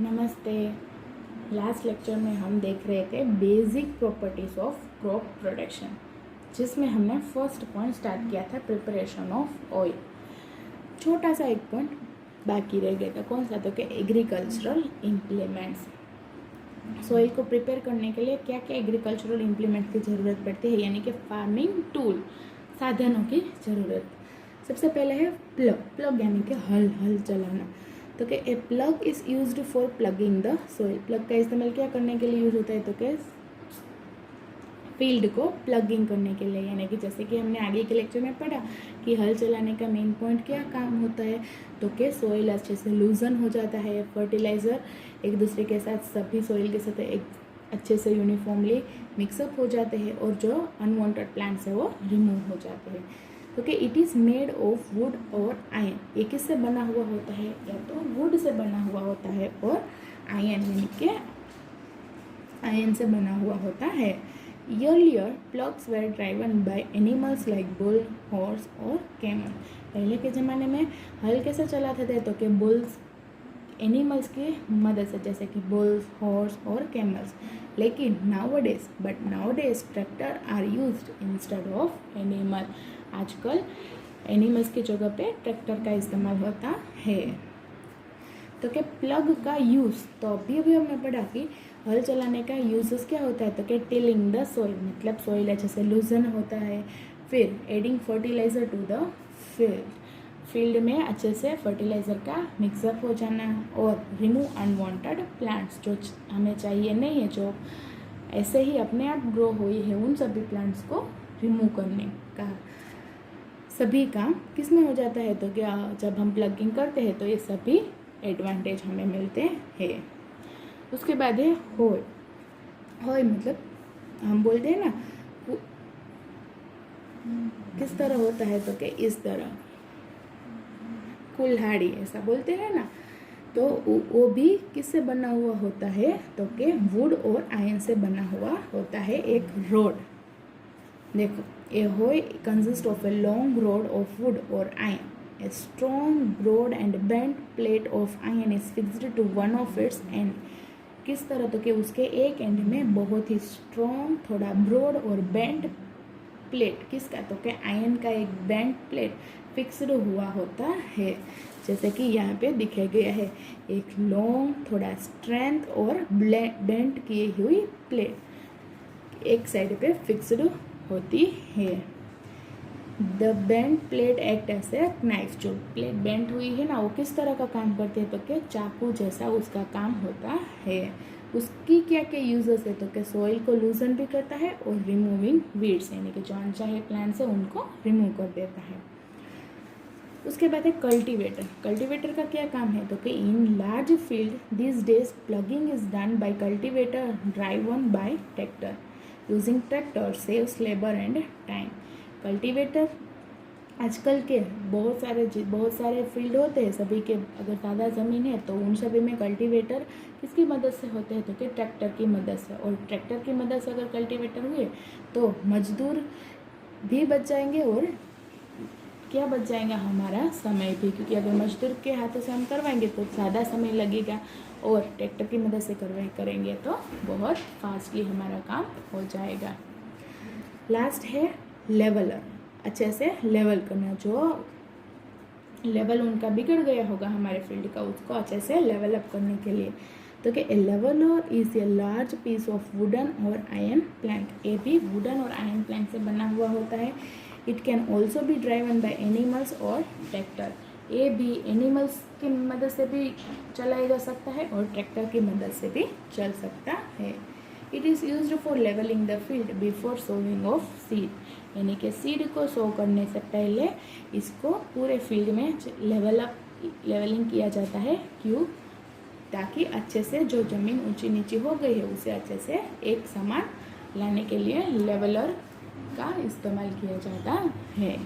नमस्ते। Last lecture में हम देख रहे थे basic properties of crop production, जिसमें हमने फर्स्ट पॉइंट स्टार्ट किया था प्रिपरेशन ऑफ ऑयल। छोटा सा एक पॉइंट बाकी रह गया था, कौन सा? तो कि एग्रीकल्चरल इम्प्लीमेंट्स। सॉइल को प्रिपेयर करने के लिए क्या क्या एग्रीकल्चरल इम्प्लीमेंट्स की ज़रूरत पड़ती है, यानी कि फार्मिंग टूल, साधनों की ज़रूरत। सबसे पहले है प्लग यानी कि हल चलाना। तो कि a plug is used for plugging the soil. Plug का इस्तेमाल क्या करने के लिए यूज होता है? तो कि फील्ड को प्लगिंग करने के लिए, यानी कि जैसे कि हमने आगे के लेक्चर में पढ़ा कि हल चलाने का मेन पॉइंट क्या काम होता है, तो कि सॉइल अच्छे से लूजन हो जाता है, फर्टिलाइज़र एक दूसरे के साथ, सभी सॉइल के साथ एक अच्छे से यूनिफॉर्मली मिक्सअप हो जाते हैं और जो अनवांटेड प्लांट्स है वो रिमूव हो जाते हैं। तो कि it is made of would और आयन। ये किससे बना हुआ होता है? या तो वुड से बना हुआ होता है और आयन यानी कि आयन से बना हुआ होता है। Earlier, plugs were driven by animals like bull, horse और camel। पहले के ज़माने में हल कैसे चलाते थे? तो कि बुल्स, एनिमल्स की मदद से, जैसे कि बुल्स, हॉर्स और कैमल्स। लेकिन nowadays tractor are used instead of animal. आजकल एनिमल्स की जगह पे ट्रैक्टर का इस्तेमाल होता है। तो क्या प्लग का यूज़, तो अभी हमने पढ़ा कि हल चलाने का यूजेस क्या होता है? तो क्या टिलिंग द सॉइल, मतलब सॉइल अच्छे से लूजन होता है। फिर adding fertiliser to the field में अच्छे से फर्टिलाइज़र का मिक्सअप हो जाना, और रिमूव अनवांटेड प्लांट्स जो हमें चाहिए नहीं है, जो ऐसे ही अपने आप ग्रो हुई है, उन सभी प्लांट्स को रिमूव करने का सभी काम किस में हो जाता है? तो क्या जब हम प्लगिंग करते हैं तो ये सभी एडवांटेज हमें मिलते हैं। उसके बाद है होय मतलब हम बोलते हैं ना किस तरह होता है? तो कि इस तरह कुल्हाड़ी ऐसा बोलते हैं ना, तो वो भी किससे बना हुआ होता है? तो कि वुड और आयन से बना हुआ होता है एक रोड। देखो, ए होय consist of a long road of would और ion. A strong, broad and bent plate of iron is fixed to one of its end। किस तरह? तो कि उसके एक एंड में बहुत ही स्ट्रॉन्ग, थोड़ा ब्रॉड और बेंट प्लेट, किसका? तो कि आयन का एक बेंट प्लेट फिक्स्ड हुआ होता है, जैसे कि यहाँ पे दिखाया गया है। एक लॉन्ग, थोड़ा स्ट्रेंथ और बेंट की हुई प्लेट एक साइड पे फिक्स्ड होती है। The bent plate act as a knife. जो प्लेट बेंट हुई है ना, वो किस तरह का काम करती है? तो कि चाकू जैसा उसका काम होता है। उसकी क्या क्या यूजेस है? तो कि सॉइल को लूजन भी करता है और रिमूविंग वीड्स, यानी कि जो अनचाहे प्लांट्स है उनको रिमूव कर देता है। उसके बाद है कल्टीवेटर। कल्टीवेटर का क्या काम है? तो कि in large field this days plugging is done by cultivator driven by tractor. Using tractor saves labour and time. Cultivator आजकल के बहुत सारे फील्ड होते हैं, सभी के अगर ज़्यादा ज़मीन है तो उन सभी में कल्टीवेटर किसकी मदद से होते हैं? तो कि ट्रैक्टर की मदद से। और ट्रैक्टर की मदद से अगर कल्टीवेटर हुए तो मजदूर भी बच जाएंगे और क्या बच जाएगा? हमारा समय भी, क्योंकि अगर मजदूर के हाथों से हम करवाएंगे तो ज़्यादा समय लगेगा, और ट्रैक्टर की मदद से करेंगे तो बहुत फास्टली हमारा काम हो जाएगा। लास्ट है लेवलर। अच्छे से लेवल करना, जो लेवल उनका बिगड़ गया होगा हमारे फील्ड का, उसको अच्छे से लेवल अप करने के लिए। तो कि a leveller is a large piece of wooden और आयरन प्लैंक। ये भी वुडन और आयरन प्लैंक से बना हुआ होता है। It can also B driven by animals और ट्रैक्टर। ये भी एनिमल्स की मदद से भी चलाया जा सकता है और ट्रैक्टर की मदद से भी चल सकता है। It is used for levelling the field before sowing of seed, यानी कि सीड को सो करने से पहले इसको पूरे फील्ड में लेवलिंग किया जाता है। क्यों? ताकि अच्छे से जो ज़मीन ऊंची नीची हो गई है उसे अच्छे से एक समान लाने के लिए लेवलर का इस्तेमाल किया जाता है।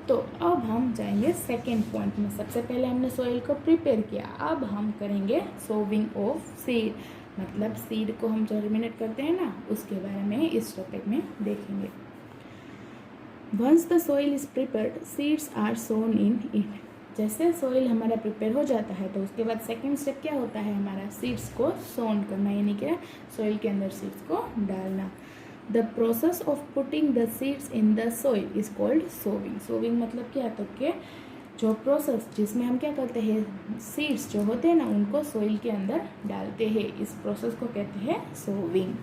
तो अब हम जाएंगे सेकेंड पॉइंट में। सबसे पहले हमने सॉइल को प्रिपेयर किया, अब हम करेंगे सोविंग ऑफ सीड, मतलब सीड को हम जर्मिनेट करते हैं ना, उसके बारे में इस टॉपिक में देखेंगे। Once the soil is prepared, seeds are sown in it। जैसे सॉइल हमारा प्रिपेयर हो जाता है तो उसके बाद सेकंड स्टेप क्या होता है, हमारा सीड्स को सोन करना, यानी कि सॉइल के अंदर सीड्स को डालना। The process of putting the seeds in the soil is called sowing. Sowing मतलब क्या, तो कि जो प्रोसेस जिसमें हम क्या करते हैं, सीड्स जो होते हैं ना उनको सॉइल के अंदर डालते हैं, इस प्रोसेस को कहते हैं sowing.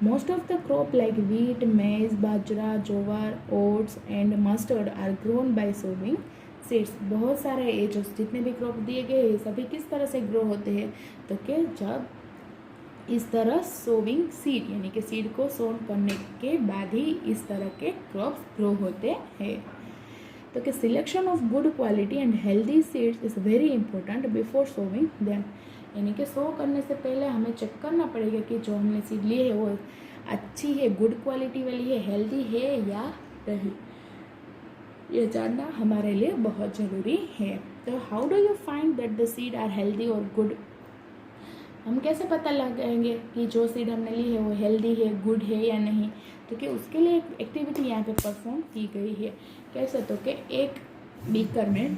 Most of the crop like wheat, maize, bajra, jowar, oats and mustard are grown by sowing seeds. बहुत सारे ये जो जितने भी क्रॉप दिए गए ये सभी किस तरह से ग्रो होते हैं, तो कि जब इस तरह सोविंग सीड यानी कि सीड को सोन करने के बाद ही इस तरह के क्रॉप्स ग्रो होते हैं। तो कि selection of good quality and healthy seeds is very important before sowing them. यानी कि सो करने से पहले हमें चेक करना पड़ेगा कि जो हमने सीड लिए है वो अच्छी है, गुड क्वालिटी वाली है, हेल्दी है या नहीं, ये जानना हमारे लिए बहुत ज़रूरी है। तो how do you find that the seed are healthy और गुड। हम कैसे पता लगाएंगे कि जो सीड हमने ली है वो हेल्दी है, गुड है या नहीं, तो कि उसके लिए एक एक्टिविटी यहाँ पे परफॉर्म की गई है। कैसे, तो कि एक बीकर में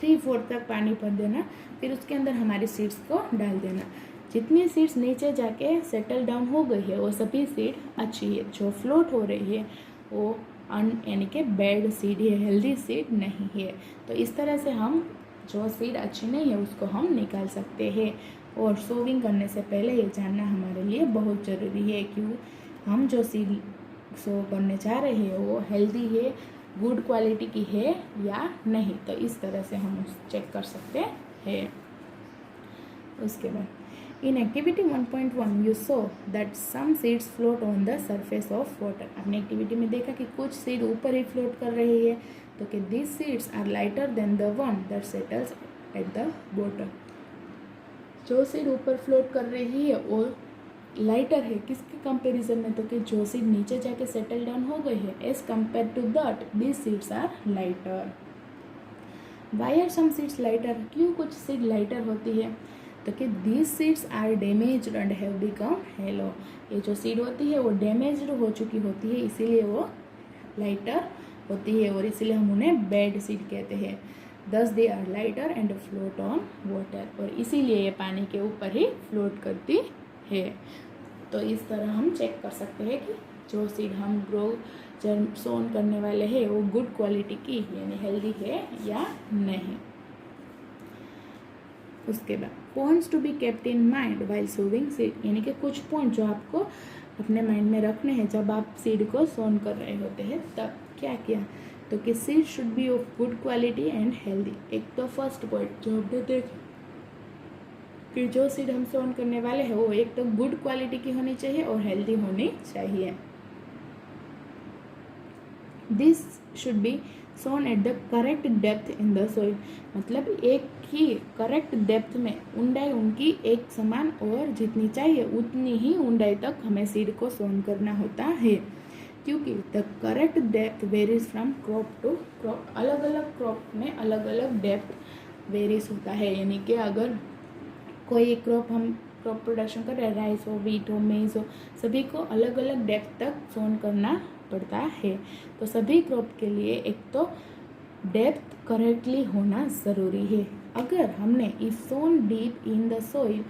3/4 तक पानी भर देना, फिर उसके अंदर हमारी सीड्स को डाल देना। जितनी सीड्स नीचे जाके सेटल डाउन हो गई है वो सभी सीड अच्छी है, जो फ्लोट हो रही है वो यानी कि बैड सीड है, हेल्दी सीड नहीं है। तो इस तरह से हम जो सीड अच्छी नहीं है उसको हम निकाल सकते हैं। और सोविंग करने से पहले ये जानना हमारे लिए बहुत ज़रूरी है कि हम जो सीड सो करने चाह रहे हैं वो हेल्दी है, गुड क्वालिटी की है या नहीं। तो इस तरह से हम चेक कर सकते हैं। उसके बाद in activity 1.1 you saw that some seeds float on the surface of water. आपने एक्टिविटी में देखा कि कुछ सीड ऊपर ही फ्लोट कर रही है, तो कि this seeds are lighter than the one that settles at the bottom. जो सीड ऊपर फ्लोट कर रही है वो लाइटर है किसके कंपैरिजन में, तो कि जो सीड नीचे जाके सेटल डाउन हो गई है, as compare to that this seeds are lighter. Why are some seeds lighter, क्यों कुछ सीड लाइटर होती है, तो कि this seeds are damaged and have become yellow. ये जो सीड होती है वो डैमेज्ड हो चुकी होती है, इसीलिए वो लाइटर होती है और इसीलिए हम उन्हें बैड सीड कहते हैं। Thus they are lighter and float on water, और इसीलिए ये पानी के ऊपर ही फ्लोट करती है। तो इस तरह हम चेक कर सकते हैं कि जो सीड हम सोन करने वाले हैं वो गुड क्वालिटी की यानी हेल्दी है या नहीं। उसके बाद points to be kept in mind while sowing seed, यानी कि कुछ पॉइंट जो आपको अपने माइंड में रखने हैं जब आप सीड को सोन कर रहे होते हैं तब क्या किया, तो कि seed should B of good quality and healthy. एक तो फर्स्ट पॉइंट जो हमने देखा कि जो सीड हम सोन करने वाले हैं वो एक तो गुड क्वालिटी की होनी चाहिए और हेल्दी होनी चाहिए। This should be sown at the correct depth in the soil, मतलब एक ही करेक्ट डेप्थ में ऊंडाई उनकी एक समान और जितनी चाहिए उतनी ही ऊंडाई तक हमें सीड को सोन करना होता है, क्योंकि the correct depth varies from crop to crop. अलग अलग क्रॉप में अलग अलग डेप्थ वेरीज होता है, यानी कि अगर कोई क्रॉप हम क्रॉप प्रोडक्शन कर रहे हैं, राइस हो, व्हीट हो, मेज हो, सभी को अलग अलग डेप्थ तक सोन करना पड़ता है। तो सभी क्रॉप के लिए एक तो डेप्थ करेक्टली होना ज़रूरी है। अगर हमने if sown deep in the soil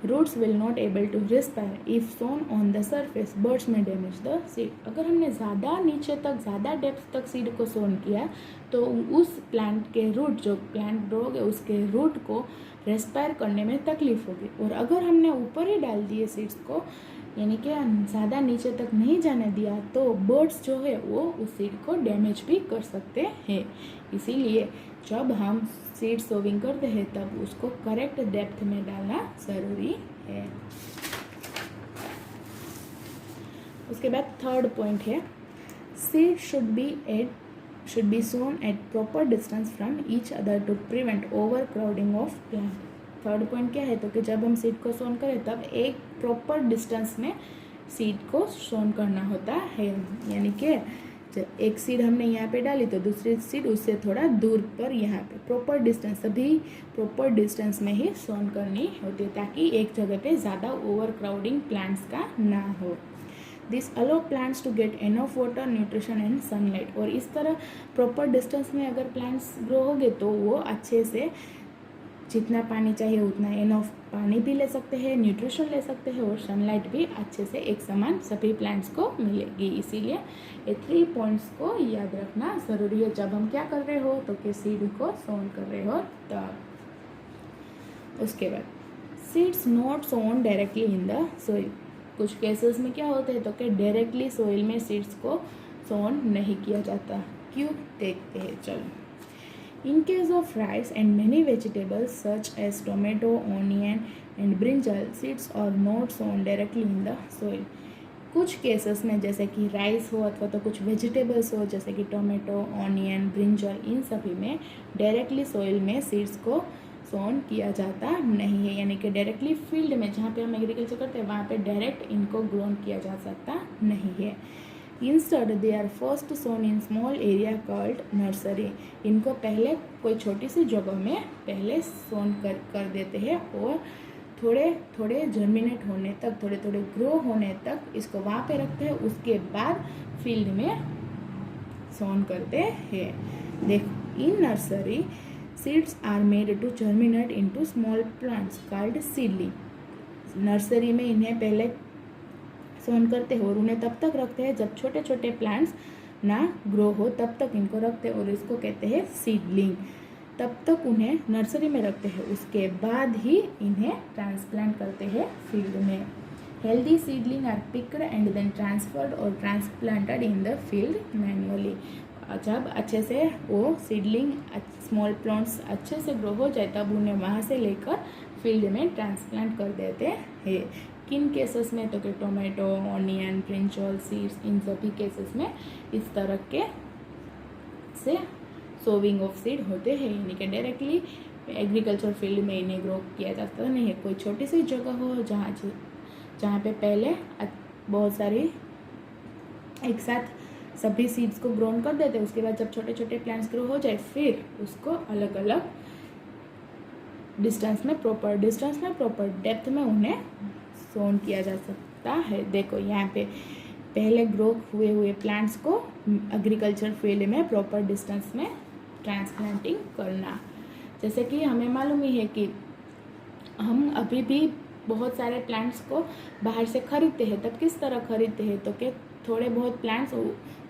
roots will not able to respire, if sown on the surface birds may damage the seed. अगर हमने ज़्यादा नीचे तक ज़्यादा डेप्थ तक सीड को सोन किया तो उस प्लांट के रूट जो प्लांट ग्रो होगे उसके रूट को रेस्पायर करने में तकलीफ होगी। और अगर हमने ऊपर ही डाल दिए सीड्स को यानी कि ज़्यादा नीचे तक नहीं जाने दिया तो बर्ड्स जो है वो उस सीड को डैमेज भी कर सकते हैं। इसीलिए जब हम सीड सोविंग करते हैं तब उसको करेक्ट डेप्थ में डालना ज़रूरी है। उसके बाद थर्ड पॉइंट है seed should be sown at proper distance from each other to prevent over crowding of plant. Third point क्या है, तो कि जब हम सीड को सोन करें तब एक प्रॉपर डिस्टेंस में सीड को सोन करना होता है, यानी कि जब एक सीड हमने यहाँ पे डाली तो दूसरी सीड उससे थोड़ा दूर पर यहाँ पे प्रॉपर डिस्टेंस, सभी प्रॉपर डिस्टेंस में ही सोन करनी होती है ताकि एक जगह पे ज़्यादा ओवर क्राउडिंग प्लांट्स का ना हो। This allow plants to get enough water, nutrition and sunlight. और इस तरह प्रॉपर डिस्टेंस में अगर प्लांट्स ग्रो होंगे तो वो अच्छे से जितना पानी चाहिए उतना इनफ पानी भी ले सकते हैं, न्यूट्रिशन ले सकते हैं और सनलाइट भी अच्छे से एक समान सभी प्लांट्स को मिलेगी। इसीलिए ये 3 पॉइंट्स को याद रखना ज़रूरी है जब हम क्या कर रहे हो तो कि सीड को सोन कर रहे हो तब। उसके बाद seeds not sown directly in the soil. कुछ केसेस में क्या होते हैं तो कि डायरेक्टली सोइल में सीड्स को सोन नहीं किया जाता। क्यों, देखते हैं चलो। In case of rice and many vegetables such as tomato, onion and brinjal, seeds are not sown directly in the soil. कुछ केसेस में जैसे कि राइस हो अथवा तो कुछ वेजिटेबल्स हो जैसे कि टोमेटो, ऑनियन, ब्रिंजल, इन सभी में डायरेक्टली सॉइल में सीड्स को सोन किया जाता नहीं है। यानी कि डायरेक्टली फील्ड में जहाँ पे हम एग्रीकल्चर करते हैं वहाँ पे डायरेक्ट इनको ग्रोन किया जा सकता नहीं है। Instead they are first sown in small area called nursery. इनको पहले कोई छोटी सी जगह में पहले सोन कर देते हैं और थोड़े थोड़े जर्मिनेट होने तक, थोड़े थोड़े ग्रो होने तक इसको वहाँ पे रखते हैं। उसके बाद फील्ड में सोन करते हैं। देखो, in nursery seeds are made to germinate into small plants called seedling. Nursery में इन्हें पहले सोन करते हैं और उन्हें तब तक रखते हैं जब छोटे छोटे प्लांट्स ना ग्रो हो, तब तक इनको रखते हैं और इसको कहते हैं सीडलिंग। तब तक उन्हें नर्सरी में रखते हैं, उसके बाद ही इन्हें ट्रांसप्लांट करते हैं फील्ड में। Healthy seedling are picked and then transferred और transplanted in the field manually. जब अच्छे से वो सीडलिंग स्मॉल प्लांट्स अच्छे से ग्रो हो जाए तब उन्हें वहाँ से लेकर फील्ड में ट्रांसप्लांट कर देते हैं। किन केसेस में तो कि टोमेटो, ऑनियन, ब्रिंजल सीड्स, इन सभी केसेस में इस तरह के से सोविंग ऑफ सीड होते हैं। यानी कि डायरेक्टली एग्रीकल्चर फील्ड में इन्हें ग्रो किया जाता नहीं है। कोई छोटी सी जगह हो जहाँ पे पहले बहुत सारी एक साथ सभी सीड्स को ग्रोन कर देते हैं, उसके बाद जब छोटे छोटे प्लांट्स ग्रो हो जाए फिर उसको अलग अलग डिस्टेंस में, प्रॉपर डिस्टेंस में, प्रॉपर डेप्थ में उन्हें सोन किया जा सकता है। देखो यहाँ पे पहले ग्रो हुए प्लांट्स को एग्रीकल्चर फील्ड में प्रॉपर डिस्टेंस में ट्रांसप्लांटिंग करना। जैसे कि हमें मालूम ही है कि हम अभी भी बहुत सारे प्लांट्स को बाहर से खरीदते हैं। तब किस तरह खरीदते हैं तो कि थोड़े बहुत प्लांट्स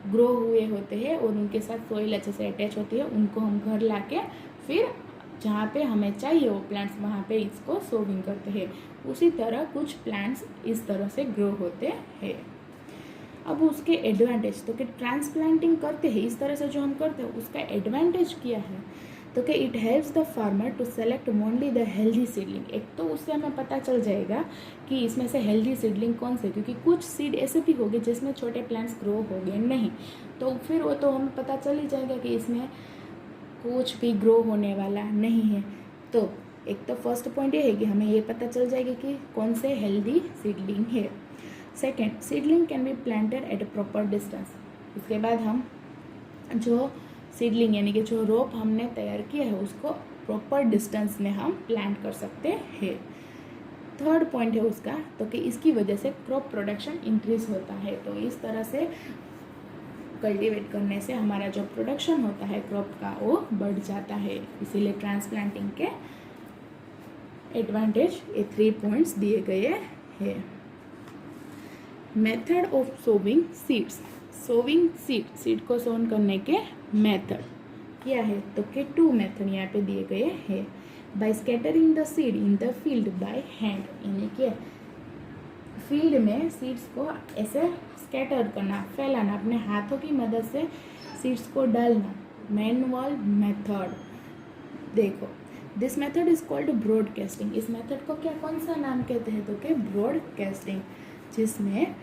ग्रो हुए होते हैं और उनके साथ सोइल अच्छे से अटैच होती है, उनको हम घर लाके फिर जहाँ पे हमें चाहिए वो प्लांट्स वहाँ पे इसको सोविंग करते हैं। उसी तरह कुछ प्लांट्स इस तरह से ग्रो होते हैं। अब उसके एडवांटेज तो कि ट्रांसप्लांटिंग करते हैं इस तरह से जो हम करते हैं उसका एडवांटेज क्या है तो कि it helps the farmer to select only the healthy seedling. एक तो उससे हमें पता चल जाएगा कि इसमें से हेल्दी सीडलिंग कौन से, क्योंकि कुछ सीड ऐसे भी होंगे जिसमें छोटे प्लांट्स ग्रो हो गए नहीं, तो फिर वो तो हमें पता चल ही जाएगा कि इसमें कुछ भी ग्रो होने वाला नहीं है। तो एक तो फर्स्ट पॉइंट ये है कि हमें ये पता चल जाएगा कि कौन से हेल्दी सीडलिंग है। Second, seedling can be planted at a proper distance. इसके बाद हम जो सीडलिंग यानी कि जो रोप हमने तैयार किया है उसको प्रॉपर डिस्टेंस में हम प्लांट कर सकते हैं। थर्ड पॉइंट है उसका तो कि इसकी वजह से क्रॉप प्रोडक्शन इंक्रीज होता है। तो इस तरह से कल्टीवेट करने से हमारा जो प्रोडक्शन होता है क्रॉप का वो बढ़ जाता है। इसीलिए ट्रांसप्लांटिंग के एडवांटेज ये 3 पॉइंट्स दिए गए हैं। Method of sowing seeds. Sowing seed को सोन करने के मेथड क्या है तो कि 2 मेथड यहाँ पे दिए गए हैं। By scattering the seed in the field by hand, यानी कि फील्ड में सीड्स को ऐसे स्कैटर करना, फैलाना, अपने हाथों की मदद से सीड्स को डालना, मैनुअल मेथड। देखो, this method is called broadcasting. इस मेथड को क्या कौन सा नाम कहते हैं तो कि ब्रॉडकास्टिंग, जिसमें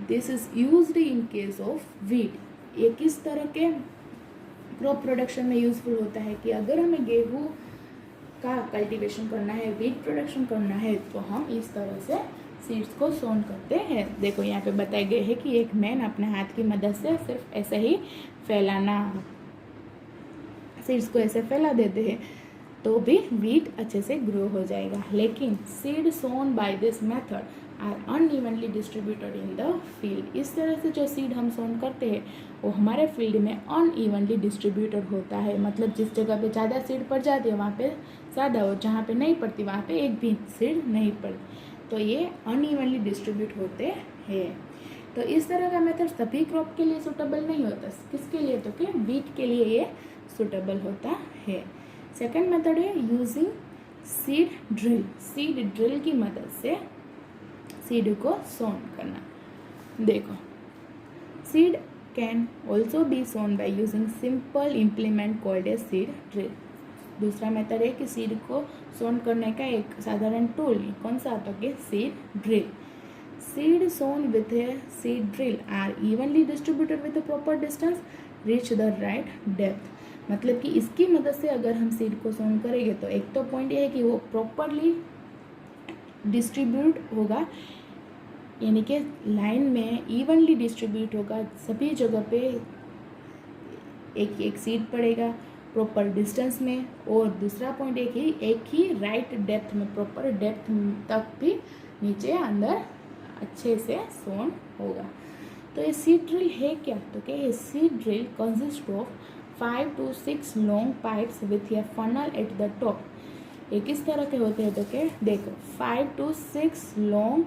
this is used in case of wheat. ये किस तरह के क्रॉप प्रोडक्शन में यूजफुल होता है कि अगर हमें गेहूँ का कल्टीवेशन करना है, वीट प्रोडक्शन करना है, तो हम इस तरह से सीड्स को सोन करते हैं। देखो यहाँ पे बताए गए हैं कि एक मैन अपने हाथ की मदद से सिर्फ ऐसे ही फैलाना, सीड्स को ऐसे फैला देते हैं। तो भी वीट अच्छे से ग्रो हो जाएगा। लेकिन seed sown by this method are unevenly distributed in the field. इस तरह से जो सीड हम सोन करते हैं वो हमारे फील्ड में अनइवनली डिस्ट्रीब्यूटेड होता है, मतलब जिस जगह पे ज़्यादा सीड पड़ जाती है वहाँ पे ज़्यादा, और जहाँ पे नहीं पड़ती वहाँ पे एक भी सीड नहीं पड़ती, तो ये अनइवनली डिस्ट्रीब्यूट होते हैं। तो इस तरह का मेथड सभी क्रॉप के लिए सूटेबल नहीं होता। किसके लिए? तो कि वीट के लिए ये सूटेबल होता है। सेकंड मेथड है using seed drill. Seed drill की मदद से सीड को सोन करना। देखो, seed can also be sown by using simple implement called a seed drill. दूसरा मेथड है कि सीड को सोन करने का एक साधारण टूल, कौन सा? तो कि seed drill. Seed sown with a seed drill are evenly distributed with a proper distance, reach the right depth. मतलब कि इसकी मदद से अगर हम सीड को सोन करेंगे तो एक तो पॉइंट ये है कि वो प्रॉपरली डिस्ट्रीब्यूट होगा, यानी कि लाइन में इवनली डिस्ट्रीब्यूट होगा, सभी जगह पे एक एक सीड पड़ेगा प्रॉपर डिस्टेंस में। और दूसरा पॉइंट एक ही राइट डेप्थ में, प्रॉपर डेप्थ तक भी नीचे अंदर अच्छे से सोन होगा। तो ये सीड ड्रिल है क्या? तो क्या ये seed drill consist of 5 to 6 long pipes with A funnel at the top. ये किस तरह के होते हैं? तो क्या देखो, 5 to 6 long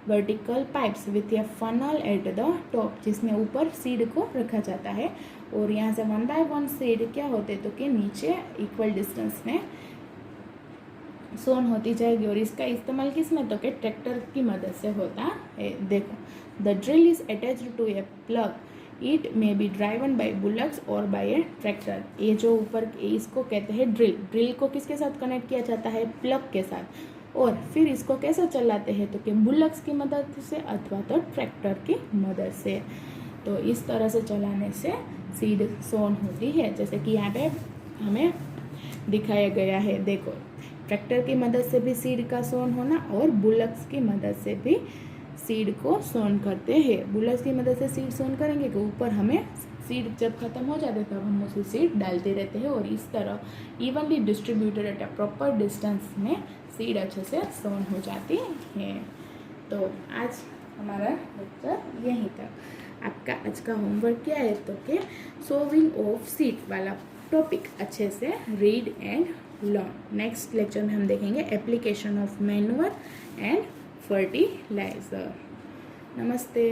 vertical pipes with A funnel at the top, जिसमें ऊपर सीड को रखा जाता है और यहाँ से 1 by 1 सीड क्या होते हैं? तो कि नीचे इक्वल डिस्टेंस में सोन होती जाएगी। और इसका इस्तेमाल किस में? तो कि ट्रैक्टर की मदद से होता है। देखो, the drill is attached to a plough, it may be driven by bullocks और बाय ए ट्रैक्टर। ये जो ऊपर इसको कहते हैं ड्रिल। ड्रिल को किसके साथ कनेक्ट किया जाता है? प्लग के साथ। और फिर इसको कैसे चलाते हैं? तो कि बुलक्स की मदद से अथवा तो ट्रैक्टर की मदद से। तो इस तरह से चलाने से सीड सोन होती है, जैसे कि यहाँ पे हमें दिखाया गया है। देखो, ट्रैक्टर की मदद से भी सीड का सोन होना और बुलक्स की मदद से भी सीड को सोन करते हैं। बुलक्स की मदद से सीड सोन करेंगे कि ऊपर हमें सीड जब खत्म हो जाते तब हम उसे सीड डालते रहते हैं, और इस तरह evenly distributed at a proper distance में सीड अच्छे से सोन हो जाती है। तो आज हमारा लेक्चर यहीं तक। आपका आज का होमवर्क क्या है? तो कि सोविंग ऑफ सीड वाला टॉपिक अच्छे से read and learn. Next lecture में हम देखेंगे application of manure and fertiliser. नमस्ते।